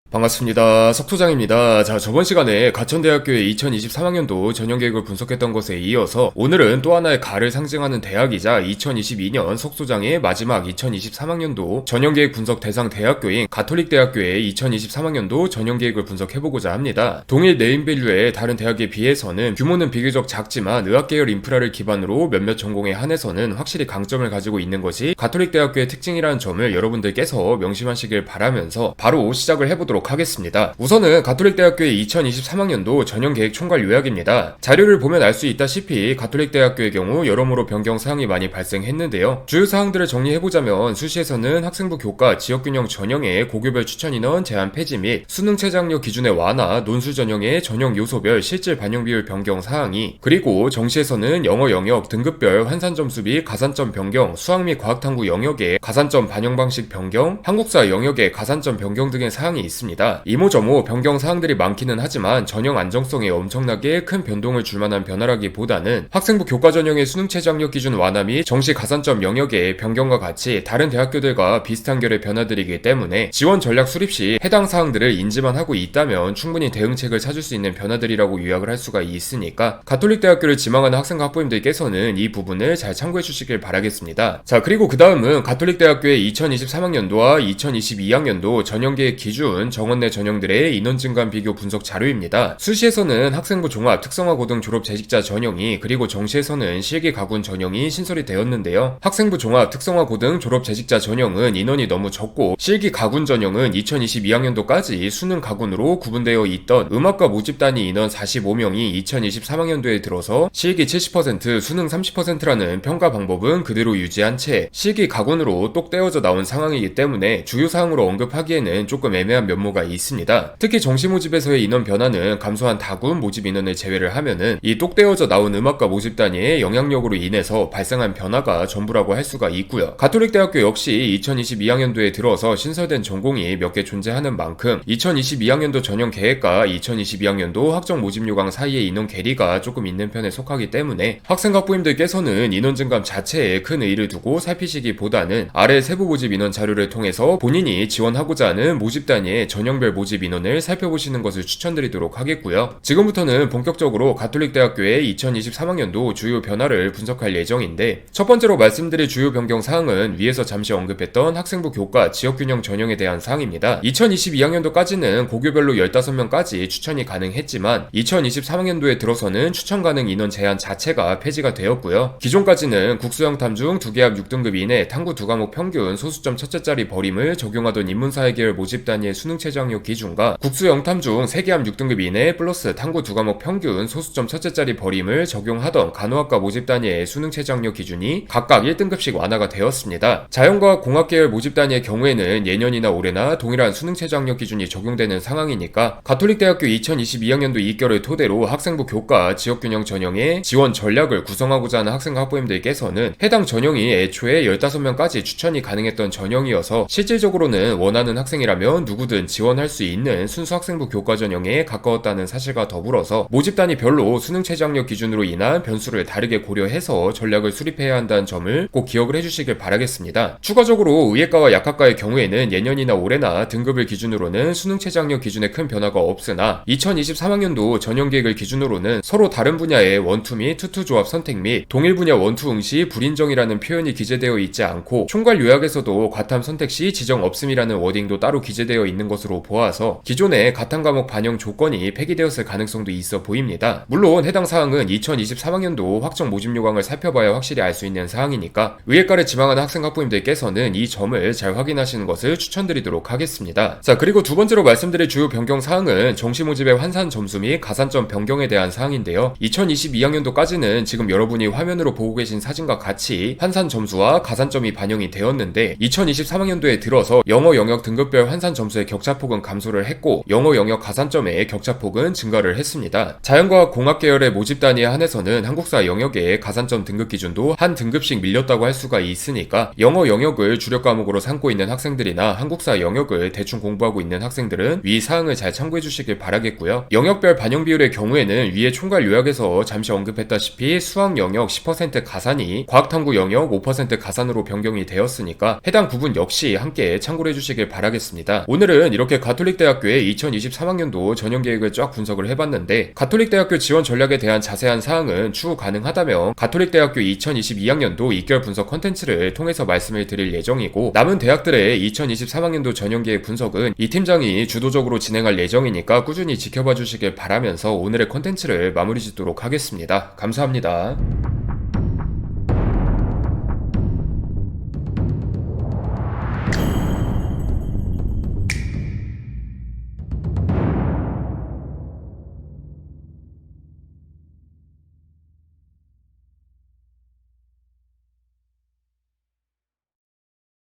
반갑습니다. 석소장입니다. 자, 저번 시간에 가천대학교의 2023학년도 전형계획을 분석했던 것에 이어서 오늘은 또 하나의 가를 상징하는 대학이자 2022년 석소장의 마지막 2023학년도 전형계획 분석 대상 대학교인 가톨릭대학교의 2023학년도 전형계획을 분석해보고자 합니다. 동일 네임밸류의 다른 대학에 비해서는 규모는 비교적 작지만 의학계열 인프라를 기반으로 몇몇 전공에 한해서는 확실히 강점을 가지고 있는 것이 가톨릭대학교의 특징이라는 점을 여러분들께서 명심하시길 바라면서 바로 시작을 해보도록 하겠습니다. 우선은 가톨릭대학교의 2023학년도 전형계획 총괄 요약입니다. 자료를 보면 알 수 있다시피 가톨릭대학교의 경우 여러모로 변경 사항이 많이 발생했는데요. 주요 사항들을 정리해보자면 수시에서는 학생부 교과 지역균형 전형의 고교별 추천 인원 제한 폐지 및 수능 최장력 기준의 완화, 논술 전형의 전형 요소별 실질 반영 비율 변경 사항이, 그리고 정시에서는 영어 영역 등급별 환산 점수 및 가산점 변경, 수학 및 과학 탐구 영역의 가산점 반영 방식 변경, 한국사 영역의 가산점 변경 등의 사항이 있습니다. 이모저모 변경 사항들이 많기는 하지만 전형 안정성에 엄청나게 큰 변동을 줄 만한 변화라기보다는 학생부 교과 전형의 수능 최장력 기준 완화 및 정시 가산점 영역의 변경과 같이 다른 대학교들과 비슷한 결의 변화들이기 때문에 지원 전략 수립 시 해당 사항들을 인지만 하고 있다면 충분히 대응책을 찾을 수 있는 변화들이라고 요약을 할 수가 있으니까 가톨릭대학교를 지망하는 학생과 학부모님들께서는 이 부분을 잘 참고해 주시길 바라겠습니다. 자, 그리고 그 다음은 가톨릭대학교의 2023학년도와 2022학년도 전형계획 기준 정원 내 전형들의 인원 증감 비교 분석 자료입니다. 수시에서는 학생부 종합 특성화 고등 졸업 재직자 전형이, 그리고 정시에서는 실기 가군 전형이 신설이 되었는데요. 학생부 종합 특성화 고등 졸업 재직자 전형은 인원이 너무 적고 실기 가군 전형은 2022학년도까지 수능 가군으로 구분되어 있던 음악과 모집 단위 인원 45명이 2023학년도에 들어서 실기 70% 수능 30%라는 평가 방법은 그대로 유지한 채 실기 가군으로 똑 떼어져 나온 상황이기 때문에 주요 사항으로 언급하기에는 조금 애매한 면모가 있습니다. 특히 정시 모집에서의 인원 변화는 감소한 다군 모집 인원을 제외를 하면은 이 똑 떼어져 나온 음악과 모집 단위의 영향력으로 인해서 발생한 변화가 전부라고 할 수가 있고요. 가톨릭대학교 역시 2022학년도에 들어서 신설된 전공이 몇 개 존재하는 만큼 2022학년도 전형 계획과 2022학년도 학정 모집 요강 사이의 인원 괴리가 조금 있는 편에 속하기 때문에 학생과 학부모님들께서는 인원 증감 자체에 큰 의의를 두고 살피시기보다는 아래 세부 모집 인원 자료를 통해서 본인이 지원하고자 하는 모집 단위의 전형별 모집 인원을 살펴보시는 것을 추천드리도록 하겠고요. 지금부터는 본격적으로 가톨릭대학교의 2023학년도 주요 변화를 분석할 예정인데, 첫 번째로 말씀드릴 주요 변경 사항은 위에서 잠시 언급했던 학생부 교과 지역균형 전형에 대한 사항입니다. 2022학년도까지는 고교별로 15명까지 추천이 가능했지만 2023학년도에 들어서는 추천 가능 인원 제한 자체가 폐지가 되었고요. 기존까지는 국수형 탐 중 2개 합 6등급 이내 탐구 2과목 평균 소수점 첫째 자리 버림을 적용하던 인문사회 계열 모집 단위의 수능 최장력 기준과 국수 영탐 중 3개 합 6등급 이내 플러스 탐구 2과목 평균 소수점 첫째 자리 버림을 적용하던 간호학과 모집 단위의 수능 최장력 기준이 각각 1등급씩 완화가 되었습니다. 자연과학 공학 계열 모집 단위의 경우에는 예년이나 올해나 동일한 수능 최장력 기준이 적용되는 상황이니까 가톨릭대학교 2022학년도 입결을 토대로 학생부 교과 지역균형 전형의 지원 전략을 구성하고자 하는 학생과 학부모님들께서는 해당 전형이 애초에 15명까지 추천이 가능했던 전형이어서 실질적으로는 원하는 학생이라면 누구든 지원할 수 있는 순수 학생부 교과 전형에 가까웠다는 사실과 더불어서 모집 단위별로 수능 최저학력 기준으로 인한 변수를 다르게 고려해서 전략을 수립해야 한다는 점을 꼭 기억을 해주시길 바라겠습니다. 추가적으로 의예과와 약학과의 경우에는 예년이나 올해나 등급을 기준으로는 수능 최저학력 기준에 큰 변화가 없으나 2023학년도 전형계획을 기준으로는 서로 다른 분야의 원투 및 투투 조합 선택 및 동일 분야 원투 응시 불인정이라는 표현이 기재되어 있지 않고 총괄 요약에서도 과탐 선택 시 지정 없음이라는 워딩도 따로 기재되어 있는 것으로 보아서 기존의 가탐 과목 반영 조건이 폐기되었을 가능성도 있어 보입니다. 물론 해당 사항은 2023학년도 확정 모집 요강을 살펴봐야 확실히 알 수 있는 사항이니까 의예과를 지망하는 학생 학부모님들께서는 이 점을 잘 확인하시는 것을 추천드리도록 하겠습니다. 자, 그리고 두 번째로 말씀드릴 주요 변경 사항은 정시 모집의 환산 점수 및 가산점 변경에 대한 사항인데요. 2022학년도까지는 지금 여러분이 화면으로 보고 계신 사진과 같이 환산 점수와 가산점이 반영이 되었는데 2023학년도에 들어서 영어 영역 등급별 환산 점수의 격차폭은 감소를 했고 영어 영역 가산점의 격차폭은 증가를 했습니다. 자연과학 공학 계열의 모집 단위에 한해서는 한국사 영역의 가산점 등급 기준도 한 등급씩 밀렸다고 할 수가 있으니까 영어 영역을 주력 과목으로 삼고 있는 학생들이나 한국사 영역을 대충 공부하고 있는 학생들은 위 사항을 잘 참고해 주시길 바라겠고요. 영역별 반영 비율의 경우에는 위에 총괄 요약에서 잠시 언급했다시피 수학 영역 10% 가산이 과학탐구 영역 5% 가산으로 변경이 되었으니까 해당 부분 역시 함께 참고를 해주시길 바라겠습니다. 오늘은 이렇게 가톨릭대학교의 2023학년도 전형계획을 쫙 분석을 해봤는데, 가톨릭대학교 지원 전략에 대한 자세한 사항은 추후 가능하다면 가톨릭대학교 2022학년도 입결 분석 컨텐츠를 통해서 말씀을 드릴 예정이고, 남은 대학들의 2023학년도 전형계획 분석은 이 팀장이 주도적으로 진행할 예정이니까 꾸준히 지켜봐 주시길 바라면서 오늘의 컨텐츠를 마무리 짓도록 하겠습니다. 감사합니다.